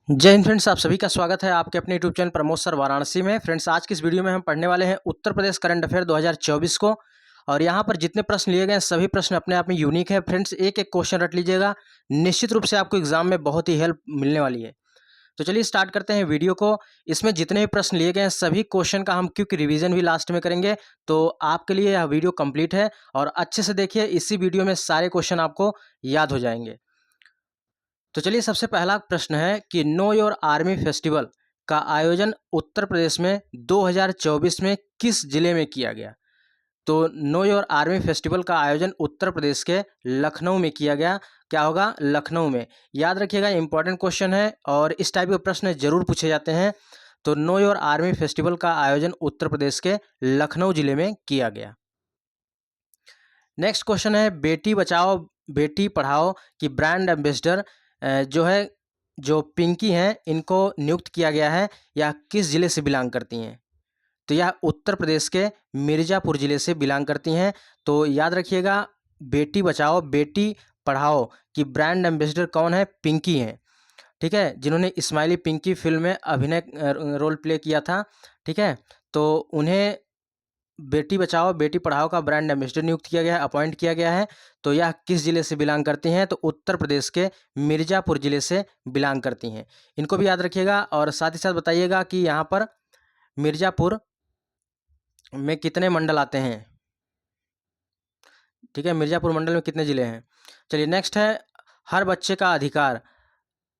जय हिंद फ्रेंड्स, आप सभी का स्वागत है आपके अपने YouTube channel Pramod sir Varanasi में। फ्रेंड्स, आज की इस वीडियो में हम पढ़ने वाले हैं उत्तर प्रदेश करंट अफेयर 2024 को। और यहाँ पर जितने प्रश्न लिए गए हैं सभी प्रश्न अपने आप में यूनिक है। फ्रेंड्स, एक एक क्वेश्चन रट लीजिएगा, निश्चित रूप से आपको एग्जाम में बहुत ही हेल्प मिलने वाली है। तो चलिए स्टार्ट करते हैं वीडियो को। इसमें जितने भी प्रश्न लिए गए हैं सभी क्वेश्चन का हम क्विक रिवीजन भी लास्ट में करेंगे, तो आपके लिए यह वीडियो कंप्लीट है। और अच्छे से देखिए, इसी वीडियो में सारे क्वेश्चन आपको याद हो जाएंगे। तो चलिए सबसे पहला प्रश्न है कि नो योर आर्मी फेस्टिवल का आयोजन उत्तर प्रदेश में 2024 में किस जिले में किया गया। तो नो योर आर्मी फेस्टिवल का आयोजन उत्तर प्रदेश के लखनऊ में किया गया। क्या होगा? लखनऊ में। याद रखिएगा, इंपॉर्टेंट क्वेश्चन है और इस टाइप के प्रश्न जरूर पूछे जाते हैं। तो नो योर आर्मी फेस्टिवल का आयोजन उत्तर प्रदेश के लखनऊ जिले में किया गया। नेक्स्ट क्वेश्चन है, बेटी बचाओ बेटी पढ़ाओ की ब्रांड एम्बेसडर जो पिंकी हैं, इनको नियुक्त किया गया है, या किस जिले से बिलोंग करती हैं। तो यह उत्तर प्रदेश के मिर्ज़ापुर जिले से बिलोंग करती हैं। तो याद रखिएगा, बेटी बचाओ बेटी पढ़ाओ की ब्रांड एम्बेसडर कौन है? पिंकी हैं। ठीक है, जिन्होंने स्माइली पिंकी फिल्म में अभिनय रोल प्ले किया था। ठीक है, तो उन्हें बेटी बचाओ बेटी पढ़ाओ का ब्रांड एम्बेसडर नियुक्त किया गया है, अपॉइंट किया गया है। तो यह किस जिले से बिलोंग करती हैं? तो उत्तर प्रदेश के मिर्ज़ापुर जिले से बिलोंग करती हैं। इनको भी याद रखिएगा और साथ ही साथ बताइएगा कि यहाँ पर मिर्ज़ापुर में कितने मंडल आते हैं। ठीक है, मिर्ज़ापुर मंडल में कितने ज़िले हैं। चलिए नेक्स्ट है, हर बच्चे का अधिकार,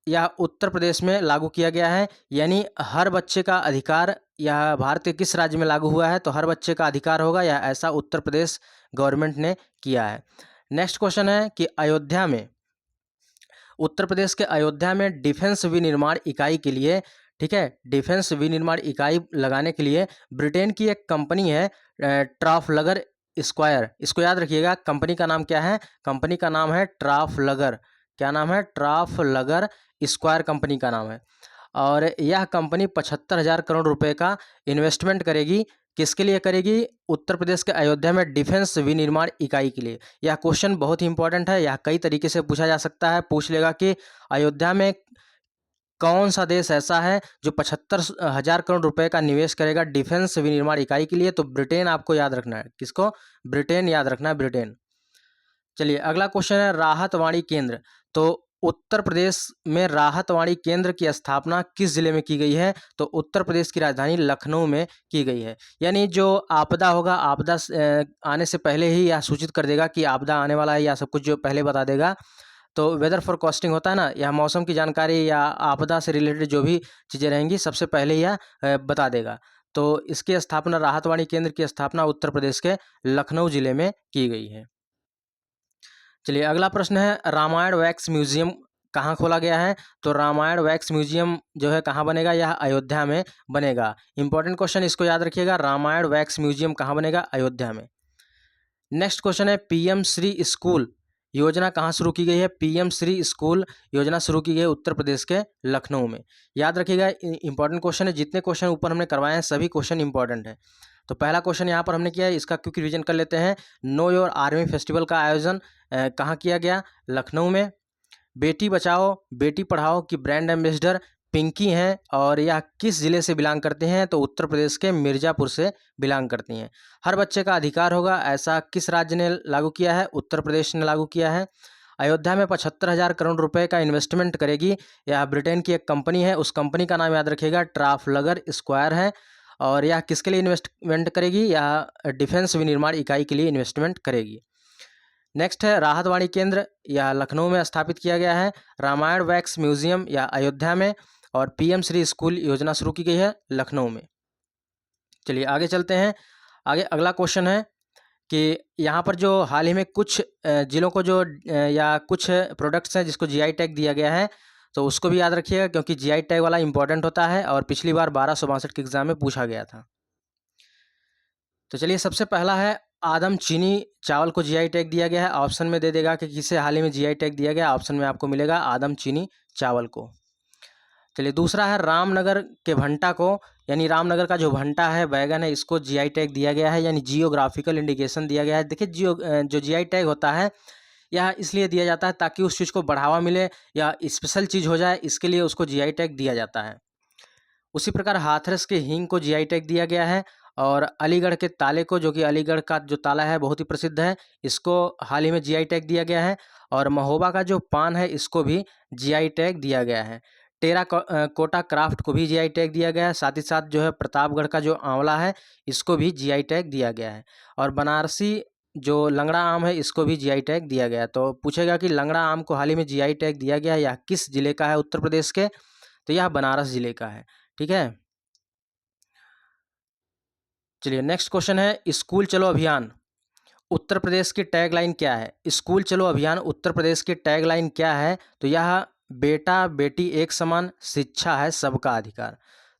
यह उत्तर प्रदेश में लागू किया गया है। यानी हर बच्चे का अधिकार यह भारत के किस राज्य में लागू हुआ है? तो हर बच्चे का अधिकार होगा, यह ऐसा उत्तर प्रदेश गवर्नमेंट ने किया है। नेक्स्ट क्वेश्चन है कि अयोध्या में, उत्तर प्रदेश के अयोध्या में डिफेंस विनिर्माण इकाई के लिए, ठीक है, डिफेंस विनिर्माण इकाई लगाने के लिए ब्रिटेन की एक कंपनी है ट्राफलगर स्क्वायर। इसको याद रखिएगा, कंपनी का नाम क्या है? कंपनी का नाम है ट्राफलगर। क्या नाम है? ट्राफलगर स्क्वायर कंपनी का नाम है। और यह कंपनी 75,000 करोड़ रुपए का इन्वेस्टमेंट करेगी। किसके लिए करेगी? उत्तर प्रदेश के अयोध्या में डिफेंस विनिर्माण इकाई के लिए। यह क्वेश्चन बहुत ही इंपॉर्टेंट है, यह कई तरीके से पूछा जा सकता है। पूछ लेगा कि अयोध्या में कौन सा देश ऐसा है जो 75,000 करोड़ रुपए का निवेश करेगा डिफेंस विनिर्माण इकाई के लिए। तो ब्रिटेन आपको याद रखना है। किसको? ब्रिटेन याद रखना है, ब्रिटेन। चलिए अगला क्वेश्चन है, राहत वाणी केंद्र। तो उत्तर प्रदेश में राहत वाणी केंद्र की स्थापना किस जिले में की गई है? तो उत्तर प्रदेश की राजधानी लखनऊ में की गई है। यानी जो आपदा होगा, आपदा आने से पहले ही यह सूचित कर देगा कि आपदा आने वाला है, या सब कुछ जो पहले बता देगा। तो वेदर फोरकास्टिंग होता है ना, यह मौसम की जानकारी या आपदा से रिलेटेड जो भी चीज़ें रहेंगी सबसे पहले यह बता देगा। तो इसकी स्थापना, राहत वाणी केंद्र की स्थापना उत्तर प्रदेश के लखनऊ जिले में की गई है। चलिए अगला प्रश्न है, रामायण वैक्स म्यूजियम कहाँ खोला गया है? तो रामायण वैक्स म्यूजियम जो है कहाँ बनेगा? यह अयोध्या में बनेगा। इंपॉर्टेंट क्वेश्चन, इसको याद रखिएगा, रामायण वैक्स म्यूजियम कहाँ बनेगा? अयोध्या में। नेक्स्ट क्वेश्चन है, पीएम श्री स्कूल योजना कहाँ शुरू की गई है? पीएम श्री स्कूल योजना शुरू की गई है उत्तर प्रदेश के लखनऊ में। याद रखिएगा, इंपॉर्टेंट क्वेश्चन है। जितने क्वेश्चन ऊपर हमने करवाए हैं सभी क्वेश्चन इंपॉर्टेंट है। तो पहला क्वेश्चन यहाँ पर हमने किया है, इसका क्विक रिवीजन कर लेते हैं। नो योर आर्मी फेस्टिवल का आयोजन कहाँ किया गया? लखनऊ में। बेटी बचाओ बेटी पढ़ाओ की ब्रांड एम्बेसडर पिंकी हैं, और यह किस जिले से बिलोंग करते हैं? तो उत्तर प्रदेश के मिर्ज़ापुर से बिलोंग करती हैं। हर बच्चे का अधिकार होगा, ऐसा किस राज्य ने लागू किया है? उत्तर प्रदेश ने लागू किया है। अयोध्या में 75,000 करोड़ रुपए का इन्वेस्टमेंट करेगी, यह ब्रिटेन की एक कंपनी है। उस कंपनी का नाम याद रखिएगा, ट्राफलगर स्क्वायर है। और यह किसके लिए इन्वेस्टमेंट करेगी? यह डिफेंस विनिर्माण इकाई के लिए इन्वेस्टमेंट करेगी। नेक्स्ट है, राहत वाणी केंद्र, यह लखनऊ में स्थापित किया गया है। रामायण वैक्स म्यूजियम या अयोध्या में। और पीएम श्री स्कूल योजना शुरू की गई है लखनऊ में। चलिए आगे चलते हैं। आगे अगला क्वेश्चन है कि यहाँ पर जो हाल ही में कुछ जिलों को या कुछ प्रोडक्ट्स हैं जिसको जीआई टैग दिया गया है, तो उसको भी याद रखिएगा, क्योंकि जीआई टैग वाला इंपॉर्टेंट होता है और पिछली बार 1262 के एग्जाम में पूछा गया था। तो चलिए सबसे पहला है, आदम चीनी चावल को जीआई टैग दिया गया है। ऑप्शन में दे देगा कि किसे हाल ही में जीआई टैग दिया गया। ऑप्शन में आपको मिलेगा आदम चीनी चावल को। चलिए दूसरा है, रामनगर के भंटा को, यानी रामनगर का जो भंटा है, बैगन है, इसको जीआई टैग दिया गया है, यानी जियोग्राफिकल इंडिकेशन दिया गया है। देखिए जो जीआई टैग होता है, यह इसलिए दिया जाता है ताकि उस चीज़ को बढ़ावा मिले या स्पेशल चीज़ हो जाए, इसके लिए उसको जीआई टैग दिया जाता है। उसी प्रकार हाथरस के हींग को जीआई टैग दिया गया है और अलीगढ़ के ताले को, जो कि अलीगढ़ का जो ताला है बहुत ही प्रसिद्ध है, इसको हाल ही में जीआई टैग दिया गया है। और महोबा का जो पान है इसको भी जीआई टैग दिया गया है। कोटा क्राफ्ट को भी जीआई टैग दिया गया है। साथ ही साथ जो है प्रतापगढ़ का जो आंवला है इसको भी जीआई टैग दिया गया है। और बनारसी जो लंगड़ा आम है इसको भी जीआई टैग दिया गया है। तो पूछेगा कि लंगड़ा आम को हाल ही में जीआई टैग दिया गया है, यह किस जिले का है उत्तर प्रदेश के? तो यह बनारस जिले का है। ठीक है, चलिए नेक्स्ट क्वेश्चन है, स्कूल चलो अभियान उत्तर प्रदेश की टैगलाइन क्या है? स्कूल चलो अभियान उत्तर प्रदेश की टैगलाइन क्या है? तो यह बेटा बेटी एक समान, शिक्षा है सबका अधिकार।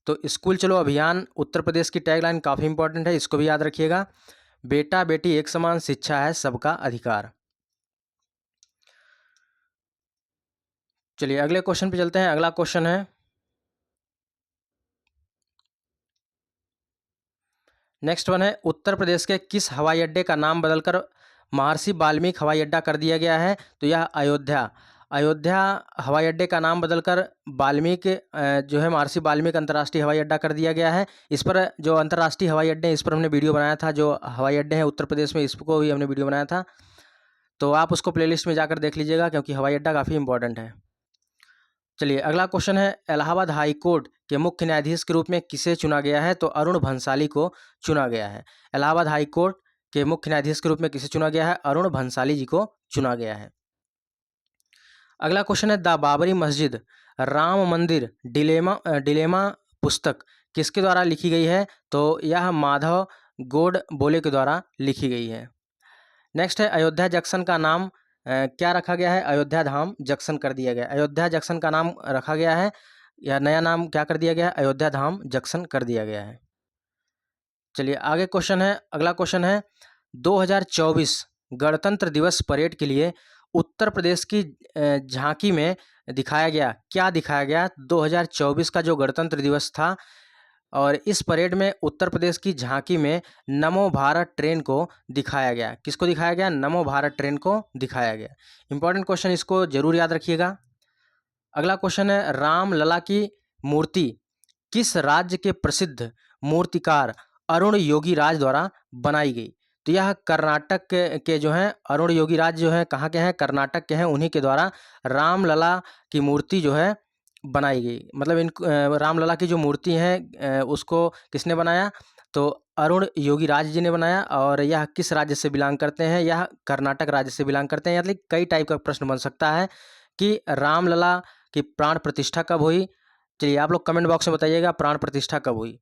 तो स्कूल चलो अभियान उत्तर प्रदेश की टैगलाइन काफ़ी इंपॉर्टेंट है, इसको भी याद रखिएगा। बेटा बेटी एक समान, शिक्षा है सबका अधिकार। चलिए अगले क्वेश्चन पे चलते हैं। अगला क्वेश्चन है, नेक्स्ट वन है, उत्तर प्रदेश के किस हवाई अड्डे का नाम बदलकर महर्षि वाल्मीकि हवाई अड्डा कर दिया गया है? तो यह अयोध्या हवाई अड्डे का नाम बदलकर वाल्मीकि जो है महर्षि वाल्मीकि अंतर्राष्ट्रीय हवाई अड्डा कर दिया गया है। इस पर जो अंतर्राष्ट्रीय हवाई अड्डे हैं इस पर हमने वीडियो बनाया था, जो हवाई अड्डे हैं उत्तर प्रदेश में इसको भी हमने वीडियो बनाया था, तो आप उसको प्लेलिस्ट में जाकर देख लीजिएगा क्योंकि हवाई अड्डा काफ़ी इंपॉर्टेंट है। चलिए अगला क्वेश्चन है, इलाहाबाद हाई कोर्ट के मुख्य न्यायाधीश के रूप में किसे चुना गया है? तो अरुण भंसाली को चुना गया है। इलाहाबाद हाई कोर्ट के मुख्य न्यायाधीश के रूप में किसे चुना गया है? अरुण भंसाली जी को चुना गया है। अगला क्वेश्चन है, द बाबरी मस्जिद राम मंदिर डिलेमा पुस्तक किसके द्वारा लिखी गई है? तो यह माधव गोडबोले के द्वारा लिखी गई है। नेक्स्ट है, अयोध्या जंक्शन का नाम क्या रखा गया है? अयोध्या धाम जंक्शन कर दिया गया। अयोध्या जंक्शन का नाम रखा गया है या नया नाम क्या कर दिया गया है? अयोध्या धाम जंक्शन कर दिया गया है। चलिए आगे क्वेश्चन है, अगला क्वेश्चन है, 2024 गणतंत्र दिवस परेड के लिए उत्तर प्रदेश की झांकी में दिखाया गया, क्या दिखाया गया? 2024 का जो गणतंत्र दिवस था और इस परेड में उत्तर प्रदेश की झांकी में नमो भारत ट्रेन को दिखाया गया। किसको दिखाया गया? नमो भारत ट्रेन को दिखाया गया। इंपॉर्टेंट क्वेश्चन, इसको जरूर याद रखिएगा। अगला क्वेश्चन है, रामलला की मूर्ति किस राज्य के प्रसिद्ध मूर्तिकार अरुण योगी राज द्वारा बनाई गई? तो यह कर्नाटक के जो हैं अरुण योगी राज जो हैं कहाँ के हैं? कर्नाटक के हैं, उन्हीं के द्वारा रामलला की मूर्ति जो है बनाई गई। मतलब इन रामलला की जो मूर्ति है उसको किसने बनाया? तो अरुण योगी राज जी ने बनाया। और यह किस राज्य से बिलोंग करते हैं? यह कर्नाटक राज्य से बिलोंग करते हैं। मतलब कई टाइप का प्रश्न बन सकता है कि रामलला की प्राण प्रतिष्ठा कब हुई? चलिए आप लोग कमेंट बॉक्स में बताइएगा प्राण प्रतिष्ठा कब हुई।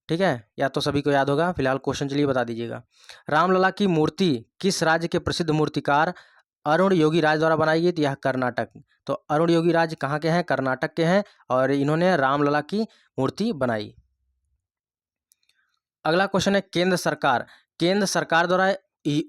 ठीक है, या तो सभी को याद होगा, फिलहाल क्वेश्चन चलिए बता दीजिएगा। रामलला की मूर्ति किस राज्य के प्रसिद्ध मूर्तिकार अरुण योगी राज द्वारा बनाई गई? तो यह कर्नाटक। तो अरुण योगी राज कहाँ के हैं? कर्नाटक के हैं और इन्होंने रामलला की मूर्ति बनाई। अगला क्वेश्चन है, केंद्र सरकार द्वारा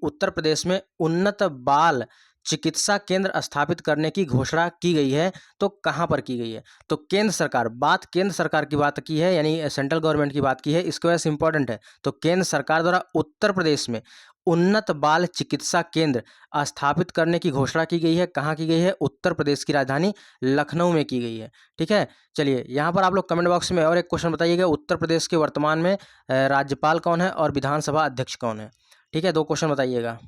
उत्तर प्रदेश में उन्नत बाल चिकित्सा केंद्र स्थापित करने की घोषणा की गई है, तो कहाँ पर की गई है? तो केंद्र सरकार की बात की है, यानी सेंट्रल गवर्नमेंट की बात की है, इसकी वजह से इंपॉर्टेंट है। तो केंद्र सरकार द्वारा उत्तर प्रदेश में उन्नत बाल चिकित्सा केंद्र स्थापित करने की घोषणा की गई है। कहाँ की गई है? उत्तर प्रदेश की राजधानी लखनऊ में की गई है। ठीक है, चलिए यहाँ पर आप लोग कमेंट बॉक्स में और एक क्वेश्चन बताइएगा, उत्तर प्रदेश के वर्तमान में राज्यपाल कौन है और विधानसभा अध्यक्ष कौन है? ठीक है, 2 क्वेश्चन बताइएगा।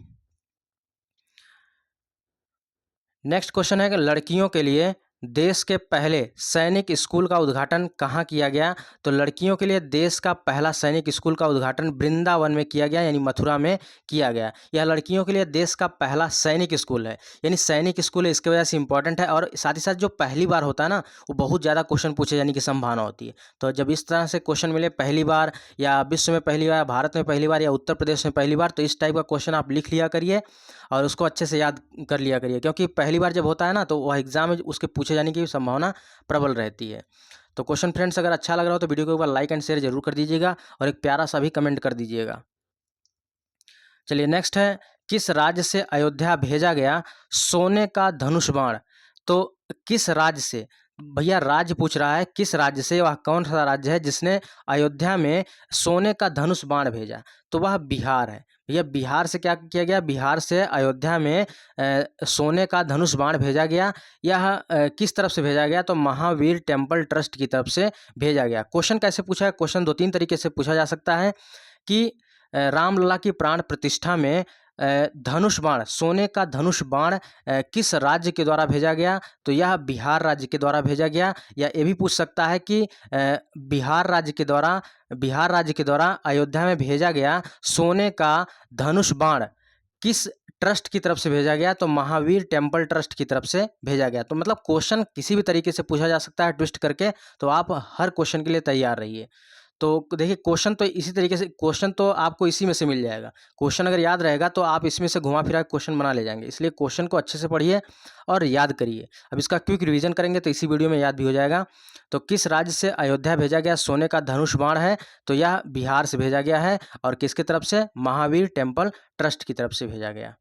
नेक्स्ट क्वेश्चन है कि लड़कियों के लिए देश के पहले सैनिक स्कूल का उद्घाटन कहाँ किया गया? तो लड़कियों के लिए देश का पहला सैनिक स्कूल का उद्घाटन वृंदावन में किया गया, यानी मथुरा में किया गया। यह लड़कियों के लिए देश का पहला सैनिक स्कूल है, यानी सैनिक स्कूल है, इसकी वजह से इंपॉर्टेंट है। और साथ ही साथ जो पहली बार होता है ना, वो बहुत ज़्यादा क्वेश्चन पूछे जाने की संभावना होती है। तो जब इस तरह से क्वेश्चन मिले, पहली बार या विश्व में पहली बार, भारत में पहली बार या उत्तर प्रदेश में पहली बार, तो इस टाइप का क्वेश्चन आप लिख लिया करिए और उसको अच्छे से याद कर लिया करिए, क्योंकि पहली बार जब होता है ना तो वह एग्जाम में उसके पूछे जाने की संभावना प्रबल रहती है। तो क्वेश्चन फ्रेंड्स अगर अच्छा लग रहा हो तो वीडियो को एक बार लाइक एंड शेयर जरूर कर दीजिएगा और एक प्यारा सा भी कमेंट कर दीजिएगा। चलिए नेक्स्ट है, किस राज्य से अयोध्या भेजा गया सोने का धनुष बाण? तो किस राज्य से? भैया राज्य पूछ रहा है, किस राज्य से? वह कौन सा राज्य है जिसने अयोध्या में सोने का धनुष बाण भेजा? तो वह बिहार है। ये बिहार से क्या किया गया, बिहार से अयोध्या में सोने का धनुष बाण भेजा गया। यह किस तरफ से भेजा गया, तो महावीर टेम्पल ट्रस्ट की तरफ से भेजा गया। क्वेश्चन कैसे पूछा है, क्वेश्चन 2-3 तरीके से पूछा जा सकता है कि रामलला की प्राण प्रतिष्ठा में धनुष बाण, सोने का धनुष बाण किस राज्य के द्वारा भेजा गया, तो यह बिहार राज्य के द्वारा भेजा गया। या ये भी पूछ सकता है कि बिहार राज्य के द्वारा अयोध्या में भेजा गया सोने का धनुष बाण किस ट्रस्ट की तरफ से भेजा गया, तो महावीर टेम्पल ट्रस्ट की तरफ से भेजा गया। तो मतलब क्वेश्चन किसी भी तरीके से पूछा जा सकता है ट्विस्ट करके, तो आप हर क्वेश्चन के लिए तैयार रहिए। तो देखिए क्वेश्चन तो इसी तरीके से, क्वेश्चन तो आपको इसी में से मिल जाएगा। क्वेश्चन अगर याद रहेगा तो आप इसमें से घुमा फिरा क्वेश्चन बना ले जाएंगे। इसलिए क्वेश्चन को अच्छे से पढ़िए और याद करिए। अब इसका क्विक रिवीजन करेंगे तो इसी वीडियो में याद भी हो जाएगा। तो किस राज्य से अयोध्या भेजा गया सोने का धनुष बाण है, तो यह बिहार से भेजा गया है। और किसकी तरफ से, महावीर टेम्पल ट्रस्ट की तरफ से भेजा गया।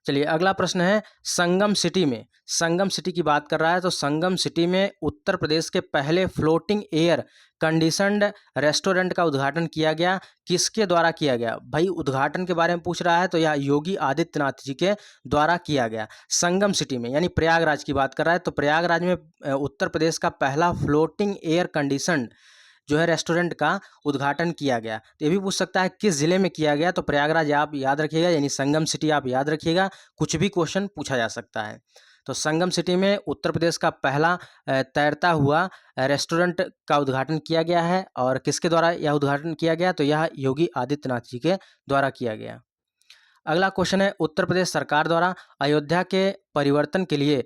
चलिए अगला प्रश्न है, संगम सिटी में, संगम सिटी की बात कर रहा है, तो संगम सिटी में उत्तर प्रदेश के पहले फ्लोटिंग एयर कंडीशनड रेस्टोरेंट का उद्घाटन किया गया। किसके द्वारा किया गया, भाई उद्घाटन के बारे में पूछ रहा है, तो यह योगी आदित्यनाथ जी के द्वारा किया गया। संगम सिटी में यानी प्रयागराज की बात कर रहा है, तो प्रयागराज में उत्तर प्रदेश का पहला फ्लोटिंग एयर कंडीशनड जो है रेस्टोरेंट का उद्घाटन किया गया। तो ये भी पूछ सकता है किस जिले में किया गया, तो प्रयागराज आप याद रखिएगा, यानी संगम सिटी आप याद रखिएगा, कुछ भी क्वेश्चन पूछा जा सकता है। तो संगम सिटी में उत्तर प्रदेश का पहला तैरता हुआ रेस्टोरेंट का उद्घाटन किया गया है। और किसके द्वारा यह उद्घाटन किया गया, तो यह योगी आदित्यनाथ जी के द्वारा किया गया। अगला क्वेश्चन है, उत्तर प्रदेश सरकार द्वारा अयोध्या के परिवर्तन के लिए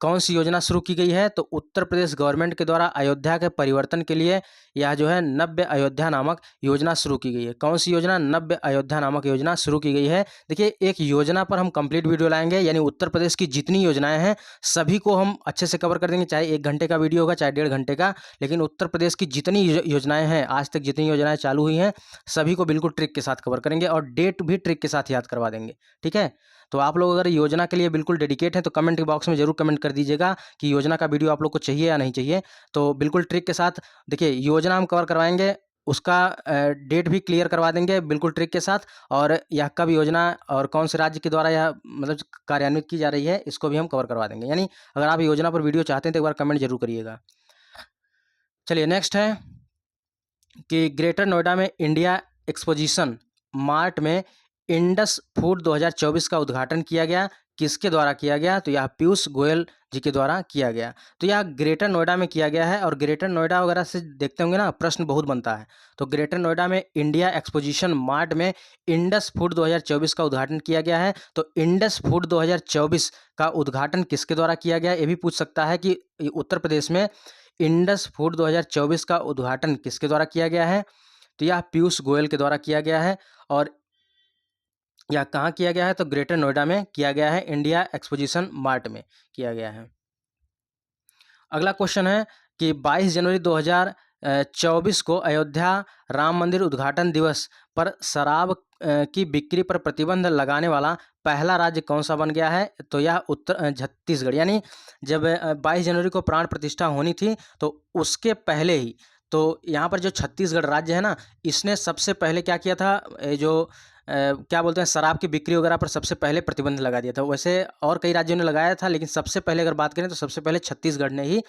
कौन सी योजना शुरू की गई है, तो उत्तर प्रदेश गवर्नमेंट के द्वारा अयोध्या के परिवर्तन के लिए यह जो है नव्य अयोध्या नामक योजना शुरू की गई है। कौन सी योजना, नव्य अयोध्या नामक योजना शुरू की गई है। देखिए एक योजना पर हम कंप्लीट वीडियो लाएंगे, यानी उत्तर प्रदेश की जितनी योजनाएं हैं सभी को हम अच्छे से कवर कर देंगे, चाहे 1 घंटे का वीडियो होगा चाहे 1.5 घंटे का, लेकिन उत्तर प्रदेश की जितनी योजनाएं हैं, आज तक जितनी योजनाएं चालू हुई हैं सभी को बिल्कुल ट्रिक के साथ कवर करेंगे और डेट भी ट्रिक के साथ याद करवा देंगे। ठीक है, तो आप लोग अगर योजना के लिए बिल्कुल डेडिकेट हैं तो कमेंट बॉक्स में जरूर कमेंट कर दीजिएगा कि योजना का वीडियो आप लोग को चाहिए या नहीं चाहिए। तो बिल्कुल ट्रिक के साथ देखिए योजना हम कवर करवाएंगे, उसका डेट भी क्लियर करवा देंगे बिल्कुल ट्रिक के साथ, और यह कब योजना और कौन से राज्य के द्वारा यह मतलब कार्यान्वित की जा रही है इसको भी हम कवर करवा देंगे। यानी अगर आप योजना पर वीडियो चाहते हैं तो एक बार कमेंट जरूर करिएगा। चलिए नेक्स्ट है कि ग्रेटर नोएडा में इंडिया एक्सपोजिशन मार्ट में इंडस फूड 2024 का उद्घाटन किया गया। किसके द्वारा किया गया, तो यह पीयूष गोयल जी के द्वारा किया गया। तो यह ग्रेटर नोएडा में किया गया है, और ग्रेटर नोएडा वगैरह से देखते होंगे ना प्रश्न बहुत बनता है। तो ग्रेटर नोएडा में इंडिया एक्सपोजिशन मार्ट में इंडस फूड 2024 का उद्घाटन किया गया है। तो इंडस फूड 2024 का उद्घाटन किसके द्वारा किया गया, ये भी पूछ सकता है कि उत्तर प्रदेश में इंडस फूड 2024 का उद्घाटन किसके द्वारा किया गया है, तो यह पीयूष गोयल के द्वारा किया गया है। और यह कहाँ किया गया है, तो ग्रेटर नोएडा में किया गया है, इंडिया एक्सपोजिशन मार्ट में किया गया है। अगला क्वेश्चन है कि 22 जनवरी 2024 को अयोध्या राम मंदिर उद्घाटन दिवस पर शराब की बिक्री पर प्रतिबंध लगाने वाला पहला राज्य कौन सा बन गया है, तो यह छत्तीसगढ़। यानी जब 22 जनवरी को प्राण प्रतिष्ठा होनी थी तो उसके पहले ही, तो यहाँ पर जो छत्तीसगढ़ राज्य है ना, इसने सबसे पहले क्या किया था, जो क्या बोलते हैं शराब की बिक्री वगैरह पर सबसे पहले प्रतिबंध लगा दिया था। वैसे और कई राज्यों ने लगाया था, लेकिन सबसे पहले अगर बात करें तो सबसे पहले छत्तीसगढ़ ने ही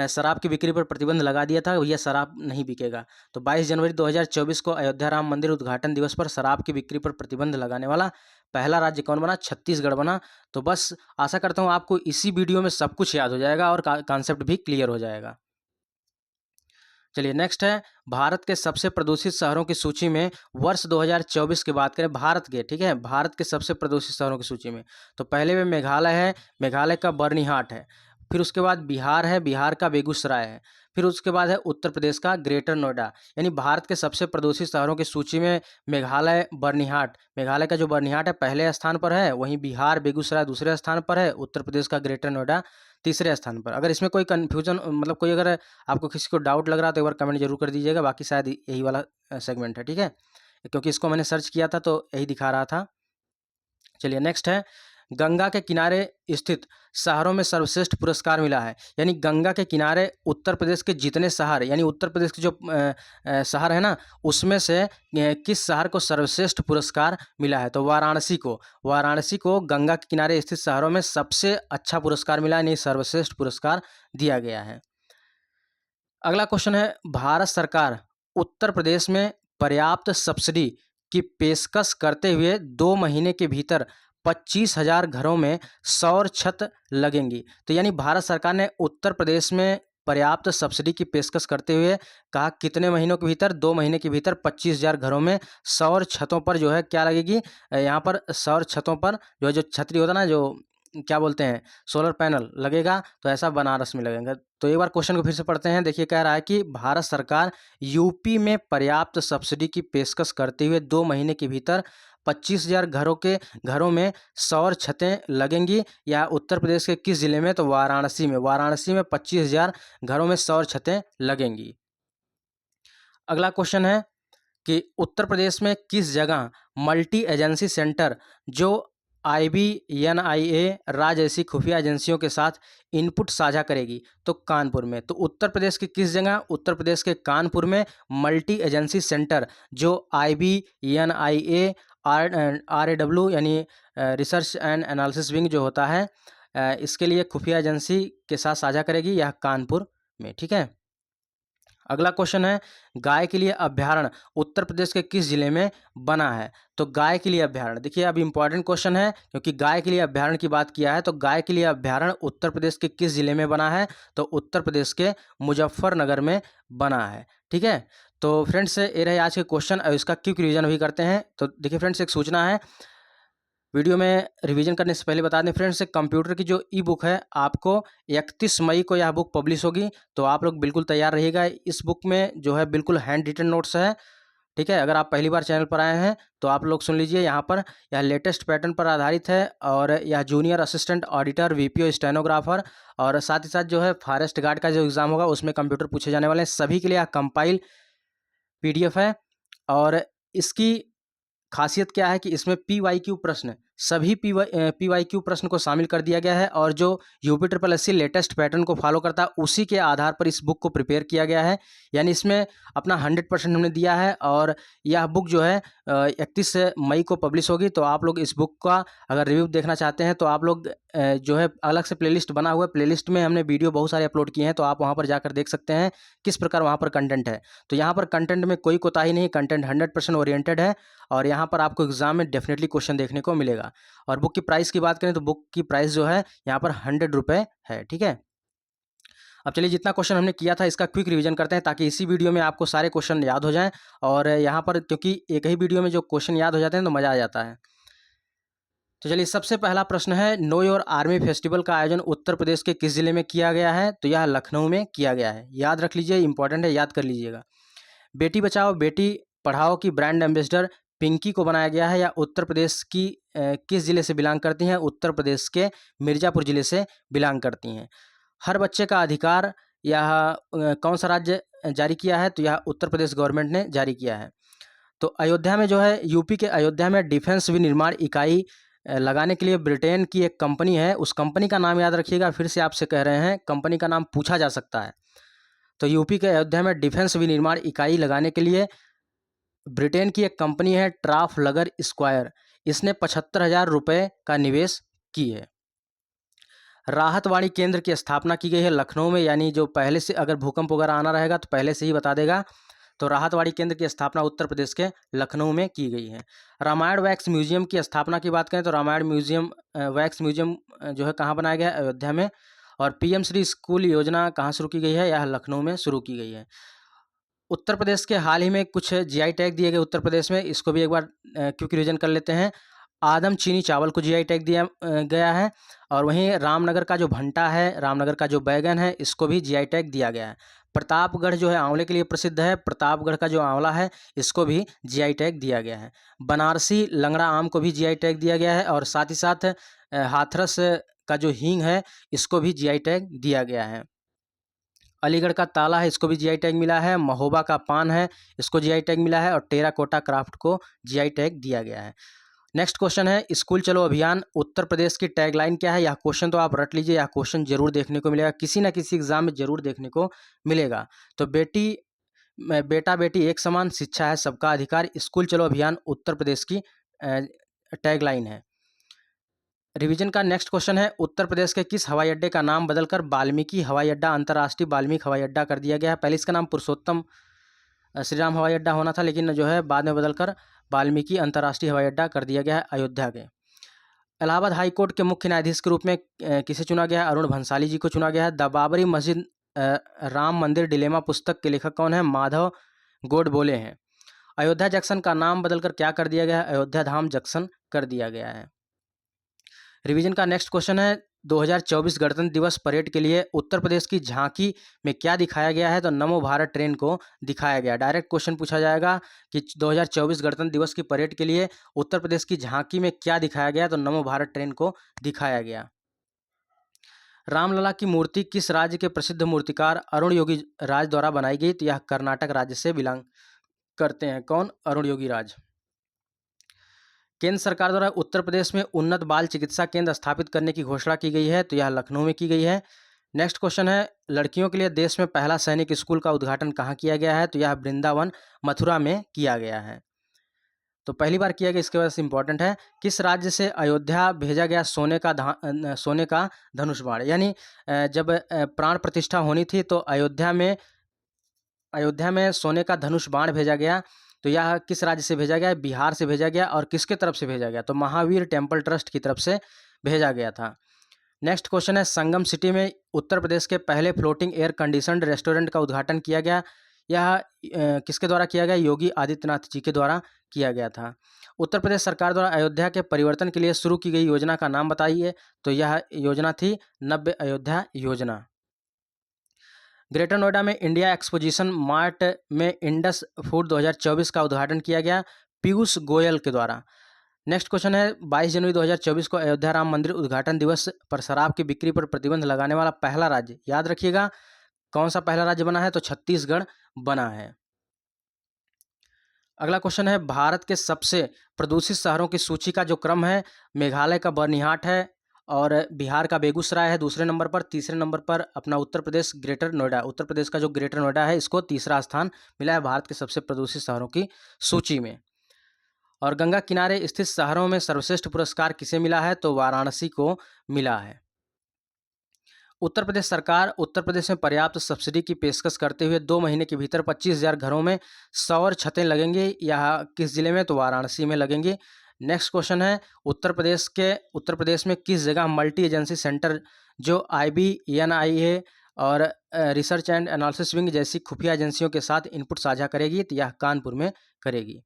शराब की बिक्री पर प्रतिबंध लगा दिया था, यह शराब नहीं बिकेगा। तो 22 जनवरी 2024 को अयोध्या राम मंदिर उद्घाटन दिवस पर शराब की बिक्री पर प्रतिबंध लगाने वाला पहला राज्य कौन बना, छत्तीसगढ़ बना। तो बस आशा करता हूँ आपको इसी वीडियो में सब कुछ याद हो जाएगा और कॉन्सेप्ट भी क्लियर हो जाएगा। चलिए नेक्स्ट है, भारत के सबसे प्रदूषित शहरों की सूची में वर्ष 2024 की बात करें, भारत के, ठीक है, भारत के सबसे प्रदूषित शहरों की सूची में तो पहले में मेघालय है, मेघालय का बर्निहाट है। फिर उसके बाद बिहार है, बिहार का बेगूसराय है। फिर उसके बाद है उत्तर प्रदेश का ग्रेटर नोएडा। यानी भारत के सबसे प्रदूषित शहरों की सूची में मेघालय बर्निहाट, मेघालय का जो बर्निहाट है पहले स्थान पर है, वहीं बिहार बेगूसराय दूसरे स्थान पर है, उत्तर प्रदेश का ग्रेटर नोएडा तीसरे स्थान पर। अगर इसमें कोई कन्फ्यूजन मतलब कोई अगर आपको किसी को डाउट लग रहा है तो एक बार कमेंट जरूर कर दीजिएगा, बाकी शायद यही वाला सेगमेंट है, ठीक है, क्योंकि इसको मैंने सर्च किया था तो यही दिखा रहा था। चलिए नेक्स्ट है, गंगा के किनारे स्थित शहरों में सर्वश्रेष्ठ पुरस्कार मिला है। यानी गंगा के किनारे उत्तर प्रदेश के जितने शहर, यानी उत्तर प्रदेश के जो शहर है ना, उसमें से किस शहर को सर्वश्रेष्ठ पुरस्कार मिला है? तो वाराणसी को गंगा के किनारे स्थित शहरों में सबसे अच्छा पुरस्कार मिला है, यानी सर्वश्रेष्ठ पुरस्कार दिया गया है। अगला क्वेश्चन है, भारत सरकार उत्तर प्रदेश में पर्याप्त सब्सिडी की पेशकश करते हुए 2 महीने के भीतर 25,000 घरों में सौर छत लगेंगी। तो यानी भारत सरकार ने उत्तर प्रदेश में पर्याप्त सब्सिडी की पेशकश करते हुए कहा कितने महीनों के भीतर? 2 महीने के भीतर 25,000 घरों में सौर छतों पर जो है क्या लगेगी? यहाँ पर सौर छतों पर जो है, जो छतरी होता है ना, जो क्या बोलते हैं, सोलर पैनल लगेगा। तो ऐसा बनारस में लगेगा। तो एक बार क्वेश्चन को फिर से पढ़ते हैं। देखिए, कह रहा है कि भारत सरकार यूपी में पर्याप्त सब्सिडी की पेशकश करते हुए 2 महीने के भीतर 25,000 घरों में सौर छतें लगेंगी। या उत्तर प्रदेश के किस जिले में? तो वाराणसी में 25,000 घरों में सौर छतें लगेंगी। अगला क्वेश्चन है कि उत्तर प्रदेश में किस जगह मल्टी एजेंसी सेंटर जो IBNIA राज्य जैसी खुफिया एजेंसियों के साथ इनपुट साझा करेगी? तो कानपुर में। तो उत्तर प्रदेश के किस जगह? उत्तर प्रदेश के कानपुर में मल्टी एजेंसी सेंटर जो IBNIA RAW यानी रिसर्च एंड एनालिसिस विंग जो होता है, इसके लिए खुफिया एजेंसी के साथ साझा करेगी, यह कानपुर में। ठीक है। अगला क्वेश्चन है, गाय के लिए अभ्यारण्य उत्तर प्रदेश के किस जिले में बना है? तो गाय के लिए अभ्यारण्य, देखिए अब इंपॉर्टेंट क्वेश्चन है क्योंकि गाय के लिए अभ्यारण्य की बात किया है। तो गाय के लिए अभ्यारण्य उत्तर प्रदेश के किस जिले में बना है? तो उत्तर प्रदेश के मुजफ्फरनगर में बना है। ठीक है। तो फ्रेंड्स, ये रहे आज के क्वेश्चन और इसका क्विक रिवीजन भी करते हैं। तो देखिए फ्रेंड्स, एक सूचना है, वीडियो में रिवीजन करने से पहले बता दें फ्रेंड्स, कंप्यूटर की जो ई बुक है आपको 31 मई को यह बुक पब्लिश होगी। तो आप लोग बिल्कुल तैयार रहिएगा। इस बुक में जो है बिल्कुल हैंड रिटन नोट्स है। ठीक है। अगर आप पहली बार चैनल पर आए हैं तो आप लोग सुन लीजिए, यहाँ पर यह लेटेस्ट पैटर्न पर आधारित है और यह junior assistant auditor, VPO stenographer और साथ ही साथ जो है फॉरेस्ट गार्ड का जो एग्ज़ाम होगा उसमें कंप्यूटर पूछे जाने वाले हैं, सभी के लिए यह कंपाइल PDF है। और इसकी खासियत क्या है कि इसमें PYQ प्रश्न, सभी PYQ प्रश्न को शामिल कर दिया गया है और जो UPSSC लेटेस्ट पैटर्न को फॉलो करता है उसी के आधार पर इस बुक को प्रिपेयर किया गया है। यानी इसमें अपना 100% हमने दिया है और यह बुक जो है 31 मई को पब्लिश होगी। तो आप लोग इस बुक का अगर रिव्यू देखना चाहते हैं तो आप लोग जो है अलग से प्लेलिस्ट बना हुआ है, प्लेलिस्ट में हमने वीडियो बहुत सारे अपलोड किए हैं, तो आप वहाँ पर जाकर देख सकते हैं किस प्रकार वहाँ पर कंटेंट है। तो यहाँ पर कंटेंट में कोई कोताही नहीं, कंटेंट 100% ओरिएंटेड है और यहाँ पर आपको एग्जाम में डेफिनेटली क्वेश्चन देखने को मिलेगा। और बुक की प्राइस की बात करें तो बुक की प्राइस जो है यहाँ पर 100 रुपये है। ठीक है। अब चलिए, जितना क्वेश्चन हमने किया था इसका क्विक रिवीजन करते हैं ताकि इसी वीडियो में आपको सारे क्वेश्चन याद हो जाएं। और यहाँ पर क्योंकि एक ही वीडियो में जो क्वेश्चन याद हो जाते हैं तो मज़ा आ जाता है। तो चलिए, सबसे पहला प्रश्न है, नो योर आर्मी फेस्टिवल का आयोजन उत्तर प्रदेश के किस जिले में किया गया है? तो यह लखनऊ में किया गया है। याद रख लीजिए, इंपॉर्टेंट है, याद कर लीजिएगा। बेटी बचाओ बेटी पढ़ाओ की ब्रांड एम्बेसडर पिंकी को बनाया गया है या उत्तर प्रदेश की किस जिले से बिलोंग करती हैं? उत्तर प्रदेश के मिर्ज़ापुर जिले से बिलोंग करती हैं। हर बच्चे का अधिकार यह कौन सा राज्य जारी किया है? तो यह उत्तर प्रदेश गवर्नमेंट ने जारी किया है। तो अयोध्या में जो है, यूपी के अयोध्या में डिफेंस विनिर्माण इकाई लगाने के लिए ब्रिटेन की एक कंपनी है, उस कंपनी का नाम याद रखिएगा। फिर से आपसे कह रहे हैं, कंपनी का नाम पूछा जा सकता है। तो यूपी के अयोध्या में डिफेंस विनिर्माण इकाई लगाने के लिए ब्रिटेन की एक कंपनी है ट्राफलगर स्क्वायर, इसने 75,000 रुपये का निवेश की है। राहत वाणी केंद्र की स्थापना की गई है लखनऊ में, यानी जो पहले से अगर भूकंप वगैरह आना रहेगा तो पहले से ही बता देगा। तो राहत वाणी केंद्र की स्थापना उत्तर प्रदेश के लखनऊ में की गई है। रामायण वैक्स म्यूजियम की स्थापना की बात करें तो रामायण म्यूजियम वैक्स म्यूजियम जो है कहाँ बनाया गया है? अयोध्या में। और PM श्री स्कूल योजना कहाँ शुरू की गई है? यह लखनऊ में शुरू की गई है। उत्तर प्रदेश के हाल ही में कुछ GI टैग दिए गए उत्तर प्रदेश में, इसको भी एक बार क्विक रिवीजन कर लेते हैं। आदम चीनी चावल को GI टैग दिया गया है और वहीं रामनगर का जो भंटा है, रामनगर का जो बैगन है, इसको भी GI टैग दिया गया है। प्रतापगढ़ जो है आंवले के लिए प्रसिद्ध है, प्रतापगढ़ का जो आंवला है इसको भी GI टैग दिया गया है। बनारसी लंगड़ा आम को भी GI टैग दिया गया है और साथ ही साथ हाथरस का जो हींग है इसको भी GI टैग दिया गया है। अलीगढ़ का ताला है, इसको भी GI टैग मिला है। महोबा का पान है, इसको GI टैग मिला है और टेराकोटा क्राफ्ट को GI टैग दिया गया है। नेक्स्ट क्वेश्चन है स्कूल चलो अभियान उत्तर प्रदेश की टैगलाइन क्या है। यह क्वेश्चन तो आप रट लीजिए, यह क्वेश्चन जरूर देखने को मिलेगा, किसी ना किसी एग्जाम में जरूर देखने को मिलेगा। तो बेटा बेटी एक समान, शिक्षा है सबका अधिकार, स्कूल चलो अभियान उत्तर प्रदेश की टैगलाइन है। रिवीजन का नेक्स्ट क्वेश्चन है उत्तर प्रदेश के किस हवाई अड्डे का नाम बदलकर वाल्मीकि हवाई अड्डा अंतर्राष्ट्रीय वाल्मीकि हवाई अड्डा कर दिया गया है। पहले इसका नाम पुरुषोत्तम श्रीराम हवाई अड्डा होना था, लेकिन जो है बाद में बदलकर वाल्मीकि अंतर्राष्ट्रीय हवाई अड्डा कर दिया गया है अयोध्या के। इलाहाबाद हाई कोर्ट के मुख्य न्यायाधीश के रूप में किसे चुना गया है? अरुण भंसाली जी को चुना गया है। द बाबरी मस्जिद राम मंदिर डिलेमा पुस्तक के लेखक कौन है? माधव गोडबोले हैं। अयोध्या जंक्शन का नाम बदलकर क्या कर दिया गया है? अयोध्या धाम जंक्शन कर दिया गया है। रिवीजन का नेक्स्ट क्वेश्चन है 2024 गणतंत्र दिवस परेड के लिए उत्तर प्रदेश की झांकी में क्या दिखाया गया है? तो नमो भारत ट्रेन को दिखाया गया। डायरेक्ट क्वेश्चन पूछा जाएगा कि 2024 गणतंत्र दिवस की परेड के लिए उत्तर प्रदेश की झांकी में क्या दिखाया गया? तो नमो भारत ट्रेन को दिखाया गया। रामलला की मूर्ति किस राज्य के प्रसिद्ध मूर्तिकार अरुण योगी राज द्वारा बनाई गई? तो यह कर्नाटक राज्य से बिलोंग करते हैं। कौन? अरुण योगी राज। केंद्र सरकार द्वारा उत्तर प्रदेश में उन्नत बाल चिकित्सा केंद्र स्थापित करने की घोषणा की गई है, तो यह लखनऊ में की गई है। नेक्स्ट क्वेश्चन है लड़कियों के लिए देश में पहला सैनिक स्कूल का उद्घाटन कहाँ किया गया है? तो यह वृंदावन मथुरा में किया गया है। तो पहली बार किया गया, इसके वजह से इंपॉर्टेंट है। किस राज्य से अयोध्या भेजा गया सोने का धनुष बाण? यानी जब प्राण प्रतिष्ठा होनी थी तो अयोध्या में सोने का धनुष बाण भेजा गया। तो यह किस राज्य से भेजा गया? बिहार से भेजा गया। और किसके तरफ से भेजा गया? तो महावीर टेम्पल ट्रस्ट की तरफ से भेजा गया था। नेक्स्ट क्वेश्चन है संगम सिटी में उत्तर प्रदेश के पहले फ्लोटिंग एयर कंडीशनड रेस्टोरेंट का उद्घाटन किया गया। यह किसके द्वारा किया गया? योगी आदित्यनाथ जी के द्वारा किया गया था। उत्तर प्रदेश सरकार द्वारा अयोध्या के परिवर्तन के लिए शुरू की गई योजना का नाम बताइए। तो यह योजना थी नव्य अयोध्या योजना। ग्रेटर नोएडा में इंडिया एक्सपोजिशन मार्ट में इंडस फूड 2024 का उद्घाटन किया गया पीयूष गोयल के द्वारा। नेक्स्ट क्वेश्चन है 22 जनवरी 2024 को अयोध्या राम मंदिर उद्घाटन दिवस पर शराब की बिक्री पर प्रतिबंध लगाने वाला पहला राज्य, याद रखिएगा कौन सा पहला राज्य बना है? तो छत्तीसगढ़ बना है। अगला क्वेश्चन है भारत के सबसे प्रदूषित शहरों की सूची का जो क्रम है, मेघालय का बर्निहाट है और बिहार का बेगूसराय है दूसरे नंबर पर। तीसरे नंबर पर अपना उत्तर प्रदेश ग्रेटर नोएडा, उत्तर प्रदेश का जो ग्रेटर नोएडा है इसको तीसरा स्थान मिला है भारत के सबसे प्रदूषित शहरों की सूची में। और गंगा किनारे स्थित शहरों में सर्वश्रेष्ठ पुरस्कार किसे मिला है? तो वाराणसी को मिला है। उत्तर प्रदेश सरकार उत्तर प्रदेश में पर्याप्त सब्सिडी की पेशकश करते हुए 2 महीने के भीतर 25,000 घरों में सौर छतें लगेंगी। यह किस जिले में? तो वाराणसी में लगेंगी। नेक्स्ट क्वेश्चन है उत्तर प्रदेश में किस जगह मल्टी एजेंसी सेंटर जो IBNIA और रिसर्च एंड एनालिसिस विंग जैसी खुफिया एजेंसियों के साथ इनपुट साझा करेगी? तो यह कानपुर में करेगी।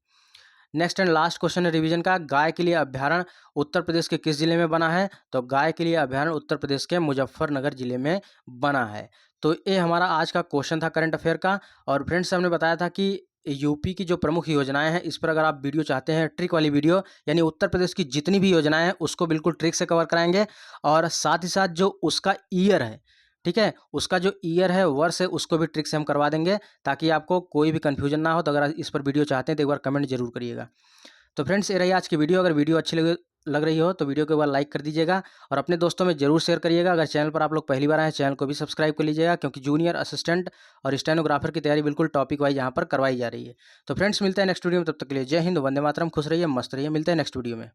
नेक्स्ट एंड लास्ट क्वेश्चन है रिवीजन का, गाय के लिए अभ्यारण्य उत्तर प्रदेश के किस जिले में बना है? तो गाय के लिए अभ्यारण्य उत्तर प्रदेश के मुजफ्फरनगर जिले में बना है। तो ये हमारा आज का क्वेश्चन था करंट अफेयर का। और फ्रेंड्स हमने बताया था कि यूपी की जो प्रमुख योजनाएं हैं इस पर अगर आप वीडियो चाहते हैं, ट्रिक वाली वीडियो, यानी उत्तर प्रदेश की जितनी भी योजनाएं हैं उसको बिल्कुल ट्रिक से कवर कराएंगे। और साथ ही साथ जो उसका ईयर है, ठीक है, उसका जो ईयर है वर्ष है उसको भी ट्रिक से हम करवा देंगे ताकि आपको कोई भी कन्फ्यूजन ना हो। तो अगर इस पर वीडियो चाहते हैं तो एक बार कमेंट जरूर करिएगा। तो फ्रेंड्स ये रही आज की वीडियो। अगर वीडियो अच्छी लग रही हो तो वीडियो को एक बार लाइक कर दीजिएगा और अपने दोस्तों में जरूर शेयर करिएगा। अगर चैनल पर आप लोग पहली बार आए चैनल को भी सब्सक्राइब कर लीजिएगा, क्योंकि जूनियर असिस्टेंट और स्टेनोग्राफर की तैयारी बिल्कुल टॉपिक वाइज यहाँ पर करवाई जा रही है। तो फ्रेंड्स मिलते हैं नेक्स्ट वीडियो में, तब तक के लिए जय हिंद, वंदे मातरम, खुश रहिए, मस्त रहिए, मिलते हैं नेक्स्ट वीडियो में।